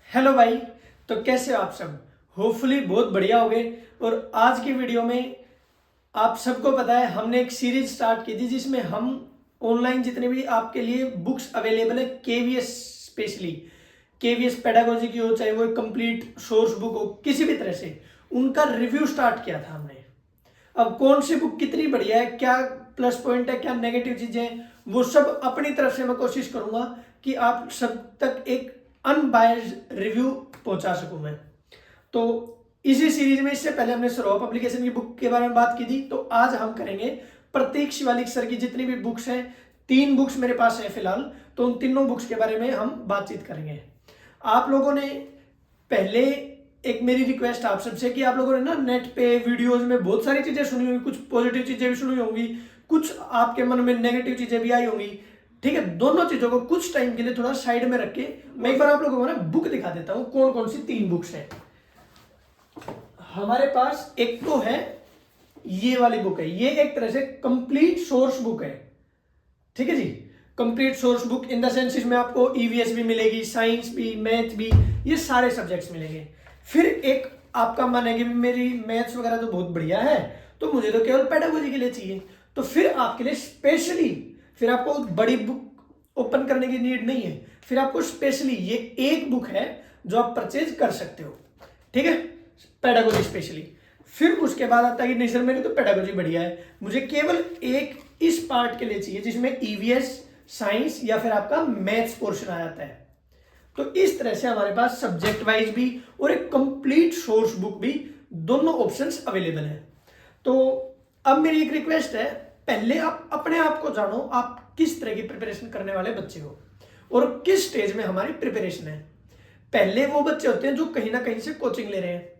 Hello भाई। तो कैसे हो आप सब? होपफुली बहुत बढ़िया होगे। और आज की वीडियो में आप सबको पता है हमने एक सीरीज स्टार्ट की थी जिसमें हम ऑनलाइन जितने भी आपके लिए बुक्स अवेलेबल है केवीएस स्पेशली केवीएस पेडागोजी की हो, चाहे वो कंप्लीट सोर्स बुक हो, किसी भी तरह से उनका रिव्यू स्टार्ट किया था हमने। अब कौन सी बुक कितनी बढ़िया है, क्या प्लस पॉइंट है, क्या नेगेटिव चीजें हैं, वो सब अपनी तरफ से मैं कोशिश करूंगा कि आप सब तक एक अनबायस्ड रिव्यू पहुंचा सकूं मैं। तो इसी सीरीज में इससे पहले हमने सौरभ पब्लिकेशन की बुक के बारे में बात की थी, तो आज हम करेंगे प्रतीक शिवालिक सर की जितनी भी बुक्स हैं। 3 बुक्स मेरे पास है फिलहाल, तो उन तीनों बुक्स के बारे में हम बातचीत करेंगे। आप लोगों ने पहले, एक मेरी रिक्वेस्ट आप सबसे कि आप लोगों ने ना नेट पे वीडियोस में बहुत सारी चीजें सुनी होंगी, कुछ पॉजिटिव चीजें भी सुनी होंगी, कुछ आपके मन में नेगेटिव चीजें भी आई होंगी। ठीक है, दोनों चीजों को कुछ टाइम के लिए थोड़ा साइड में रख के मैं एक बार आप लोगों को ना बुक दिखा देता हूँ कौन कौन सी 3 बुक्स हैं हमारे पास। एक तो है ये वाली बुक है, ये एक तरह से कंप्लीट सोर्स बुक है। ठीक है जी, complete source book in the sense इसमें आपको ईवीएस भी मिलेगी, साइंस भी, मैथ भी, ये सारे सब्जेक्ट्स मिलेंगे। फिर एक आपका मन है कि मेरी मैथ्स वगैरह तो बहुत बढ़िया है, तो मुझे तो केवल पेडागोजी के लिए चाहिए, तो फिर आपके लिए स्पेशली, फिर आपको बड़ी बुक ओपन करने की नीड नहीं है, फिर आपको स्पेशली ये एक बुक है जो आप परचेज कर सकते हो। ठीक है, पेडागोजी स्पेशली। फिर उसके बाद आता है कि नहीं सर मेरी तो पेडागोजी बढ़िया है, मुझे केवल एक इस पार्ट के लिए चाहिए जिसमें ईवीएस, साइंस या फिर आपका मैथ्स पोर्शन आ जाता है। तो इस तरह से हमारे पास सब्जेक्ट वाइज भी और एक कंप्लीट सोर्स बुक भी दोनों ऑप्शंस अवेलेबल है। तो अब मेरी एक रिक्वेस्ट है, पहले आप अपने आप को जानो, आप किस तरह की प्रिपरेशन करने वाले बच्चे हो और किस स्टेज में हमारी प्रिपरेशन है। पहले वो बच्चे होते हैं जो कहीं ना कहीं से कोचिंग ले रहे हैं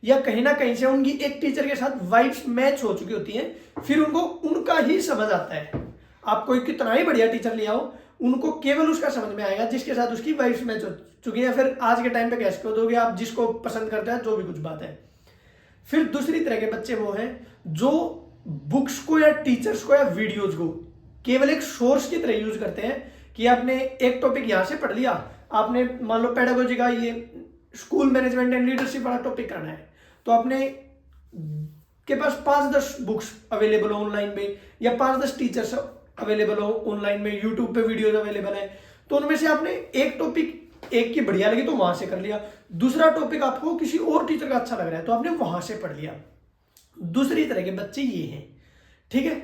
या कहीं ना कहीं से उनकी एक टीचर के साथ वाइब्स मैच हो चुकी होती हैं, फिर उनको उनका ही समझ आता है। आप कोई कितना ही बढ़िया टीचर ले आओ, उनको केवल उसका समझ में आएगा जिसके साथ उसकी वाइब्स मैच हो चुकी है। फिर आज के टाइम पे कैसे कर दोगे आप, जिसको पसंद करते हैं, जो भी कुछ बात है। फिर दूसरी तरह के बच्चे वो हैं जो बुक्स को या टीचर्स को या वीडियोज को केवल एक सोर्स की तरह यूज करते हैं कि आपने एक टॉपिक यहां से पढ़ लिया, आपने मान लो पेडागोजी का ये स्कूल मैनेजमेंट एंड लीडरशिप वाला टॉपिक करना है, तो आपने के पास 5-10 बुक्स अवेलेबल हो ऑनलाइन में, या 5-10 टीचर्स अवेलेबल हो ऑनलाइन में, यूट्यूब पे वीडियोज अवेलेबल है, तो उनमें से आपने एक टॉपिक, एक की बढ़िया लगी तो वहां से कर लिया, दूसरा टॉपिक आपको किसी और टीचर का अच्छा लग रहा है तो आपने वहां से पढ़ लिया। दूसरी तरह के बच्चे ये हैं। ठीक है,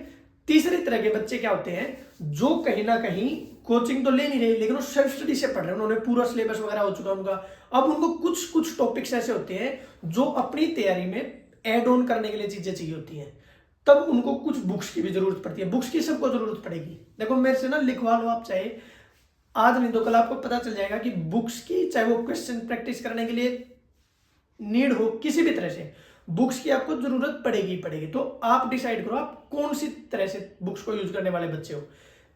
तीसरी तरह के बच्चे क्या होते हैं, जो कहीं ना कहीं कोचिंग तो ले नहीं रहे लेकिन वो सेल्फ स्टडी से पढ़ रहे हैं, उन्होंने पूरा सिलेबस वगैरह हो चुका उनका। अब उनको कुछ कुछ टॉपिक्स ऐसे होते हैं जो अपनी तैयारी में ऐड ऑन करने के लिए चीजें चाहिए होती हैं, तब उनको कुछ बुक्स की भी जरूरत पड़ती है। बुक्स की सबको जरूरत पड़ेगी, देखो मेरे से ना लिखवा लो आप, चाहे आज नहीं तो कल आपको पता चल जाएगा कि बुक्स की, चाहे वो क्वेश्चन प्रैक्टिस करने के लिए नीड हो, किसी भी तरह से बुक्स की आपको जरूरत पड़ेगी पड़ेगी। तो आप डिसाइड करो आप कौन सी तरह से बुक्स को यूज करने वाले बच्चे हो।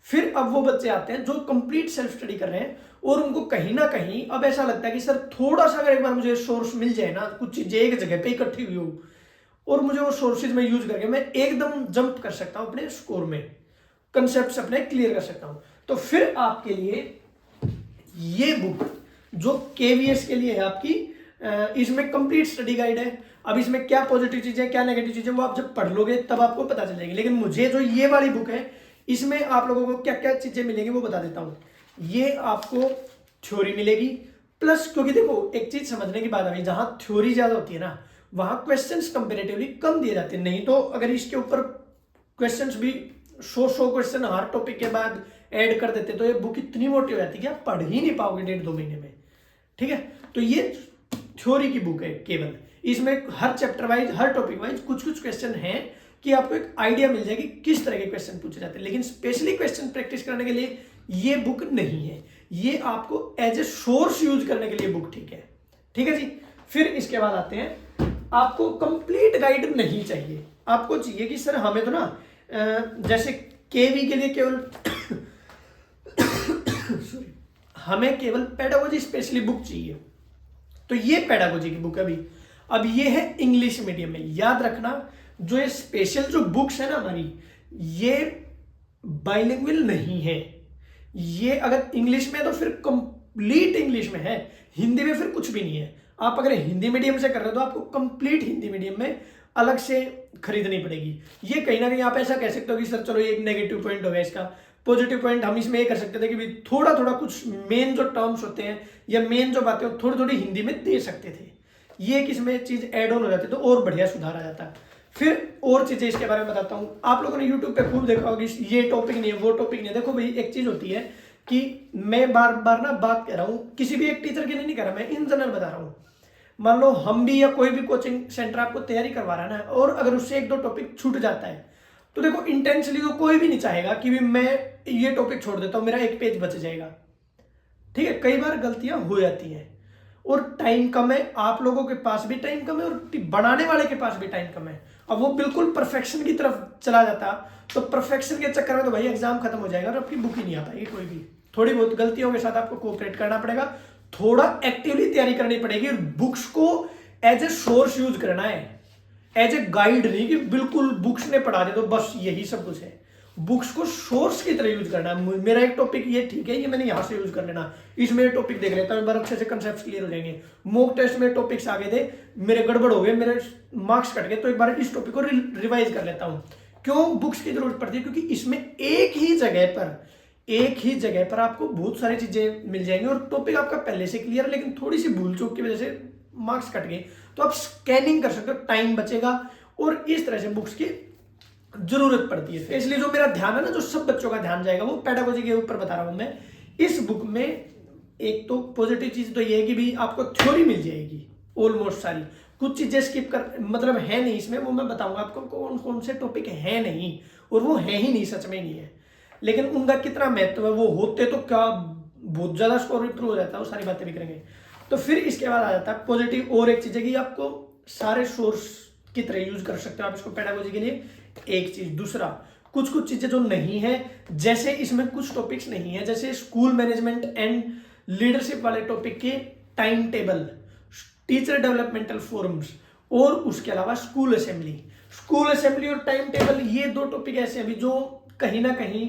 फिर अब वो बच्चे आते हैं जो कंप्लीट सेल्फ स्टडी कर रहे हैं और उनको कहीं ना कहीं अब ऐसा लगता है कि सर थोड़ा सा अगर एक बार मुझे सोर्स मिल जाए ना, कुछ चीजें एक जगह पे इकट्ठी हुई हो और मुझे वो सोर्सेज में यूज करके मैं एकदम जंप कर सकता हूं अपने स्कोर में, कंसेप्ट अपने क्लियर कर सकता हूं, तो फिर आपके लिए ये बुक जो केवीएस के लिए है आपकी, इसमें कंप्लीट स्टडी गाइड है। अब इसमें क्या पॉजिटिव चीजें क्या नेगेटिव चीजें वो आप जब पढ़ लोगे तब आपको पता चल जाएगी, लेकिन मुझे जो ये वाली बुक है इसमें आप लोगों को क्या क्या चीजें मिलेंगी वो बता देता हूं। ये आपको थ्योरी मिलेगी प्लस, क्योंकि देखो एक चीज समझने की बात आ गई, जहां थ्योरी ज्यादा होती है ना वहां क्वेश्चंस कंपेरेटिवली कम दिए जाते हैं। नहीं तो अगर इसके ऊपर क्वेश्चंस भी 100 क्वेश्चन हर टॉपिक के बाद ऐड कर देते तो ये बुक इतनी मोटी हो जाती है कि आप पढ़ ही नहीं पाओगे 1.5-2 महीने में। ठीक है, तो ये थ्योरी की बुक है केवल, इसमें हर चैप्टर वाइज, हर टॉपिक वाइज कुछ कुछ क्वेश्चन हैं कि आपको एक आइडिया मिल जाएगी किस तरह के क्वेश्चन पूछे जाते हैं। लेकिन स्पेशली क्वेश्चन प्रैक्टिस करने के लिए ये बुक नहीं है, ये आपको एज ए सोर्स यूज करने के लिए बुक ठीक है। ठीक है जी, फिर इसके बाद आते हैं, आपको कंप्लीट गाइड नहीं चाहिए, आपको चाहिए कि सर हमें तो ना जैसे केवी के लिए केवल हमें केवल पेडागोजी स्पेशली बुक चाहिए, तो ये पेडागोजी की बुक है अभी। अब ये है इंग्लिश मीडियम में, याद रखना जो ये स्पेशल जो बुक्स है ना हमारी, ये बाइलिंगुअल नहीं है। ये अगर इंग्लिश में तो फिर कंप्लीट इंग्लिश में है, हिंदी में फिर कुछ भी नहीं है। आप अगर हिंदी मीडियम से कर रहे हो तो आपको कंप्लीट हिंदी मीडियम में अलग से खरीदनी पड़ेगी। ये कहीं ना कहीं आप ऐसा कह सकते हो कि सर चलो ये एक नेगेटिव पॉइंट हो गया इसका। पॉजिटिव पॉइंट हम इसमें ये कर सकते थे कि भी थोड़ा थोड़ा कुछ मेन जो टर्म्स होते हैं या मेन जो बातें थोड़ी थोड़ी हिंदी में दे सकते थे, ये किसमें चीज ऐड ऑन हो जाती तो और बढ़िया सुधार आ जाता। फिर और चीजें इसके बारे में बताता हूँ। आप लोगों ने यूट्यूब पे खूब देखा होगा ये टॉपिक नहीं है वो टॉपिक नहीं है। देखो भाई एक चीज होती है कि मैं बार बार ना बात कर रहा हूँ, किसी भी एक टीचर के लिए नहीं कर रहा, मैं इन जनरल बता रहा हूँ। मान लो हम भी या कोई भी कोचिंग सेंटर आपको तैयारी करवा रहा है ना, और अगर उससे एक दो टॉपिक छूट जाता है तो देखो इंटेंशनली तो कोई भी नहीं चाहेगा कि भी मैं ये टॉपिक छोड़ देता हूँ, मेरा एक पेज बच जाएगा। ठीक है, कई बार गलतियां हो जाती हैं और टाइम कम है, आप लोगों के पास भी टाइम कम है और बनाने वाले के पास भी टाइम कम है। अब वो बिल्कुल परफेक्शन की तरफ चला जाता तो परफेक्शन के चक्कर में तो भाई एग्जाम खत्म हो जाएगा और आपकी बुक ही नहीं आ पाएगी कोई भी। थोड़ी बहुत गलतियों के साथ आपको कोऑपरेट करना पड़ेगा, थोड़ा एक्टिवली तैयारी करनी पड़ेगी। बुक्स को एज ए सोर्स यूज करना है, एज ए गाइड नहीं कि बिल्कुल बुक्स ने पढ़ा दे तो बस यही सब कुछ है। बुक्स को सोर्स की तरह यूज करना है। मेरा एक टॉपिक ये ठीक है, ये मैंने यहां से यूज कर लेना, इसमें टॉपिक देख लेता हूं, बार अच्छे से कंसेप्ट क्लियर हो जाएंगे। मॉक टेस्ट में टॉपिक्स आगे थे, मेरे गड़बड़ हो गए, मेरे मार्क्स कट गए, तो एक बार इस टॉपिक को रिवाइज कर लेता हूं। क्यों बुक्स की जरूरत पड़ती है? क्योंकि इसमें एक ही जगह पर आपको बहुत सारी चीजें मिल जाएंगी और टॉपिक आपका पहले से क्लियर है, लेकिन थोड़ी सी भूल चूक की वजह से मार्क्स कट गए तो आप स्कैनिंग कर सकते हो, टाइम बचेगा और इस तरह से बुक्स की जरूरत पड़ती है। इसलिए जो मेरा ध्यान है ना, जो सब बच्चों का ध्यान जाएगा वो पेडागोजी के ऊपर बता रहा हूं मैं। इस बुक में एक तो पॉजिटिव चीज तो ये है कि भी आपको थ्योरी मिल जाएगी ऑलमोस्ट सारी, कुछ चीजें स्किप कर मतलब है नहीं इसमें, वो मैं बताऊंगा आपको कौन कौन से टॉपिक है नहीं, और वो है ही नहीं, सच में नहीं है, लेकिन उनका कितना महत्व है, वो होते तो क्या बहुत ज्यादा स्कोर इंप्रूव हो जाता है, वो सारी बातें भी करेंगे। तो फिर इसके बाद आ जाता है पॉजिटिव। और एक चीज है कि आपको सारे सोर्स की तरह यूज कर सकते हो आप इसको पेडागोजी के लिए, एक चीज। दूसरा, कुछ कुछ चीजें जो नहीं है, जैसे इसमें कुछ टॉपिक्स नहीं है, जैसे स्कूल मैनेजमेंट एंड लीडरशिप वाले टॉपिक के time table, teacher developmental forums, और उसके अलावा स्कूल असेंबली और टाइम टेबल, ये दो टॉपिक ऐसे अभी जो कहीं ना कहीं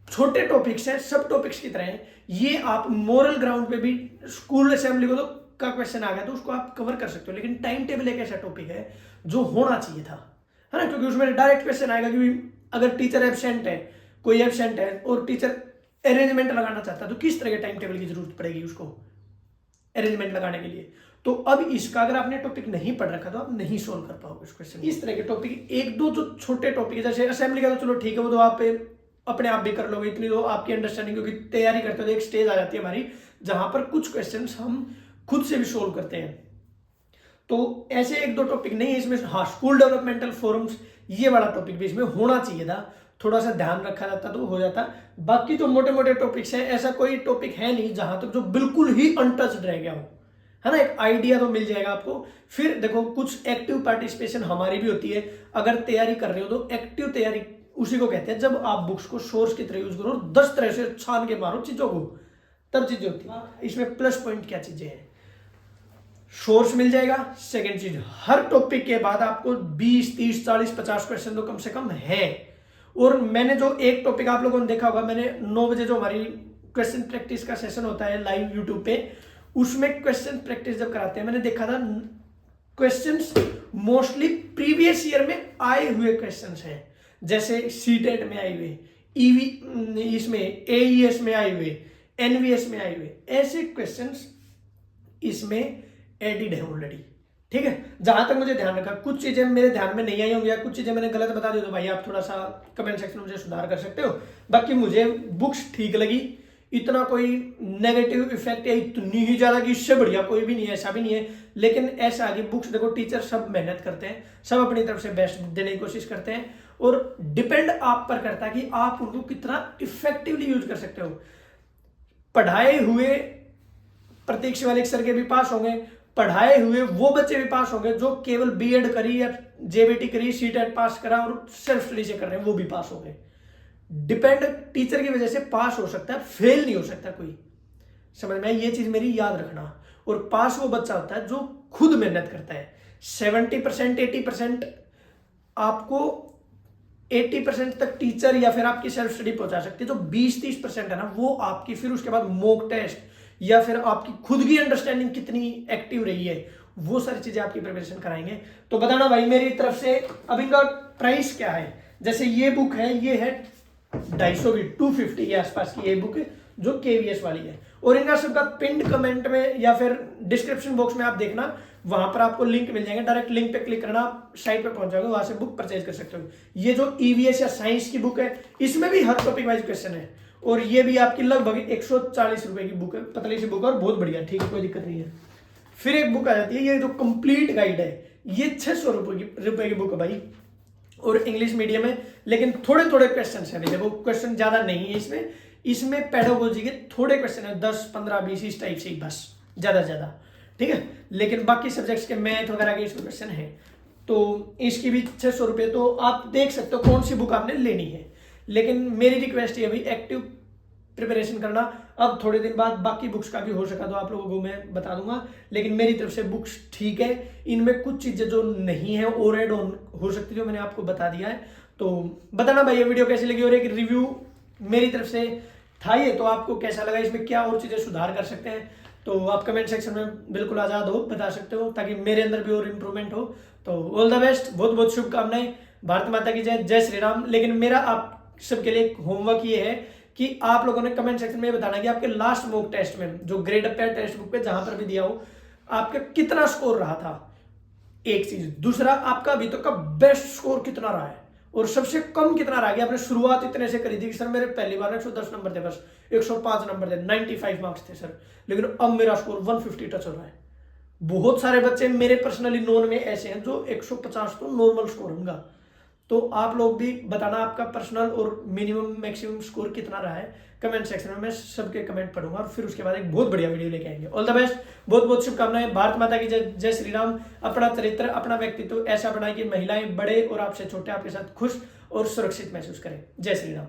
छोटे टॉपिक्स हैं, सब टॉपिक्स की तरह हैं। ये आप मोरल ग्राउंड पे भी स्कूल असेंबली को तो का क्वेश्चन आ गया तो उसको आप कवर कर सकते हो, लेकिन टाइम टेबल एक ऐसा टॉपिक है जो होना चाहिए था, है ना, क्योंकि उसमें डायरेक्ट क्वेश्चन आएगा कि अगर टीचर एब्सेंट है, कोई एब्सेंट है और टीचर अरेंजमेंट लगाना चाहता है तो किस तरह के टाइम टेबल की जरूरत पड़ेगी उसको अरेंजमेंट लगाने के लिए। तो अब इसका अगर आपने टॉपिक नहीं पढ़ रखा तो आप नहीं सोल्व कर पाओगे इस क्वेश्चन। इस तरह के टॉपिक एक दो जो छोटे टॉपिक है, जैसे असेंबली का तो चलो ठीक है, वो तो आप अपने आप भी कर लोगे, इतनी तो आपकी अंडरस्टैंडिंग, क्योंकि तैयारी करते हो तो एक स्टेज आ जाती है हमारी जहां पर कुछ क्वेश्चंस हम खुद से भी सोल्व करते हैं। तो ऐसे एक दो टॉपिक नहीं है इसमें। हाँ, स्कूल डेवलपमेंटल फोरम्स, ये वाला टॉपिक भी इसमें होना चाहिए था, थोड़ा सा ध्यान रखा जाता तो हो जाता। बाकी जो मोटे मोटे टॉपिक्स हैं, ऐसा कोई टॉपिक है नहीं जहां तक जो बिल्कुल ही अनटच्ड रह गया हो, है ना, एक आइडिया तो मिल जाएगा आपको। फिर देखो कुछ एक्टिव पार्टिसिपेशन हमारी भी होती है, अगर तैयारी कर रहे हो तो एक्टिव तैयारी उसी को कहते हैं जब आप बुक्स को सोर्स की तरह यूज करो, 10 तरह से छान के मारो चीजों को, तब चीजें होती है। इसमें प्लस पॉइंट क्या चीजें हैं, सोर्स मिल जाएगा। सेकंड चीज, हर टॉपिक के बाद आपको 20, 30, 40, 50 क्वेश्चन तो कम से कम है। और मैंने जो एक टॉपिक आप लोगों ने देखा होगा, मैंने 9 बजे जो हमारी क्वेश्चन प्रैक्टिस का सेशन होता है लाइव यूट्यूब पे, उसमें क्वेश्चन प्रैक्टिस जब कराते हैं, मैंने देखा था क्वेश्चंस मोस्टली प्रीवियस ईयर में आए हुए क्वेश्चंस हैं, जैसे सीटेट में आए हुए, ईवी इसमें एईएस में आए हुए, एनवीएस में आए हुए, ऐसे क्वेश्चंस इसमें एडिड है ऑलरेडी। ठीक है, जहां तक मुझे ध्यान रखा, कुछ चीजें मेरे ध्यान में नहीं आई होंगी या कुछ चीजें मैंने गलत बता दी तो भाई आप थोड़ा सा कमेंट सेक्शन में मुझे सुधार कर सकते हो। बाकी मुझे बुक्स ठीक लगी, इतना कोई नेगेटिव इफेक्ट या इतनी ही ज्यादा कि इससे बढ़िया कोई भी नहीं है, ऐसा भी नहीं है। लेकिन ऐसा है कि बुक्स देखो, टीचर सब मेहनत करते हैं, सब अपनी तरफ से बेस्ट देने की कोशिश करते हैं, और डिपेंड आप पर करता है कि आप उनको कितना इफेक्टिवली यूज कर सकते हो। पढ़ाए हुए प्रतीक्षा वाले सर के भी पास होंगे, पढ़ाए हुए वो बच्चे भी पास होंगे जो केवल बीएड करी या जेबीटी करी, सीटेट पास करा और सेल्फ स्टडी से कर रहे हैं, वो भी पास होंगे। डिपेंड टीचर की वजह से पास हो सकता है, फेल नहीं हो सकता कोई, समझ में, ये चीज मेरी याद रखना। और पास वो बच्चा होता है जो खुद मेहनत करता है। 70%, 80% आपको 80% तक टीचर या फिर आपकी सेल्फ स्टडी पहुंचा सकती है। जो 20-30% है ना, वो आपकी फिर उसके बाद मॉक टेस्ट या फिर आपकी खुद की अंडरस्टैंडिंग कितनी एक्टिव रही है, वो सारी चीजें आपकी प्रिपरेशन कराएंगे। तो बताना भाई मेरी तरफ से। अब इनका प्राइस क्या है, जैसे ये बुक है, ये है 250 की, 250 के आसपास की ये बुक है जो KVS वाली है। और इनका सबका पिंड कमेंट में या फिर डिस्क्रिप्शन बॉक्स में आप देखना, वहां पर आपको लिंक मिल जाएंगे, डायरेक्ट लिंक पे क्लिक करना, साइट पे पहुंच जाओगे, वहां से बुक परचेज कर सकते हो। ये जो EVS या साइंस की बुक है, इसमें भी हर टॉपिक वाइज क्वेश्चन है, और ये भी आपकी लगभग 140 रुपए की बुक है, पतली सी बुक है और बहुत बढ़िया, ठीक है, कोई दिक्कत नहीं है। फिर एक बुक आ जाती है, ये जो कंप्लीट गाइड है, ये 600 रुपए की बुक है भाई, और इंग्लिश मीडियम है, लेकिन थोड़े थोड़े क्वेश्चन है, देखो क्वेश्चन ज्यादा नहीं है इसमें पेडागोजी के थोड़े क्वेश्चन है, 10, 15, 20 इस टाइप से ही बस, ज्यादा, ठीक है। लेकिन बाकी सब्जेक्ट्स के मैथ वगैरह के इसमें क्वेश्चन है, तो इसकी भी 600 रुपये। तो आप देख सकते हो कौन सी बुक आपने लेनी है। लेकिन मेरी रिक्वेस्ट है अभी एक्टिव प्रिपरेशन करना। अब थोड़े दिन बाद बाकी बुक्स का भी हो सका तो आप लोगों को मैं बता दूंगा, लेकिन मेरी तरफ से बुक्स ठीक है। इनमें कुछ चीजें जो नहीं है और एड ऑन हो सकती है, जो मैंने आपको बता दिया है। तो बताना भाई ये वीडियो कैसी लगी, और एक रिव्यू मेरी तरफ से था ये, तो आपको कैसा लगा, इसमें क्या और चीजें सुधार कर सकते हैं, तो आप कमेंट सेक्शन में बिल्कुल आजाद हो, बता सकते हो, ताकि मेरे अंदर भी और इम्प्रूवमेंट हो। तो ऑल द बेस्ट, बहुत बहुत शुभकामनाएं, भारत माता की जय, जय श्री राम। लेकिन मेरा आप सबके लिए होमवर्क ये है कि आप लोगों ने कमेंट सेक्शन में बताना कि आपके लास्ट मॉक टेस्ट में, जो ग्रेड अप है टेक्स्ट बुक पे जहां पर भी दिया हो, आपका कितना स्कोर रहा था, एक चीज। दूसरा, आपका अभी तक का बेस्ट स्कोर कितना रहा है, और सबसे कम कितना रह गया। आपने शुरुआत इतने से करी थी कि सर मेरे पहली बार 110 नंबर थे, बस 105 नंबर थे, 95 मार्क्स थे सर, लेकिन अब मेरा स्कोर 150 टच हो रहा है। बहुत सारे बच्चे मेरे पर्सनली नोन में ऐसे हैं जो 150 तो नॉर्मल स्कोर होगा। तो आप लोग भी बताना आपका पर्सनल और मिनिमम मैक्सिमम स्कोर कितना रहा है कमेंट सेक्शन में, मैं सबके कमेंट पढ़ूंगा और फिर उसके बाद एक बहुत बढ़िया वीडियो लेके आएंगे। ऑल द बेस्ट, बहुत बहुत शुभकामनाएं, भारत माता की जय, जय श्री राम। अपना चरित्र, अपना व्यक्तित्व ऐसा बनाए कि महिलाएं, बड़े और आपसे छोटे आपके साथ खुश और सुरक्षित महसूस करें। जय श्री राम।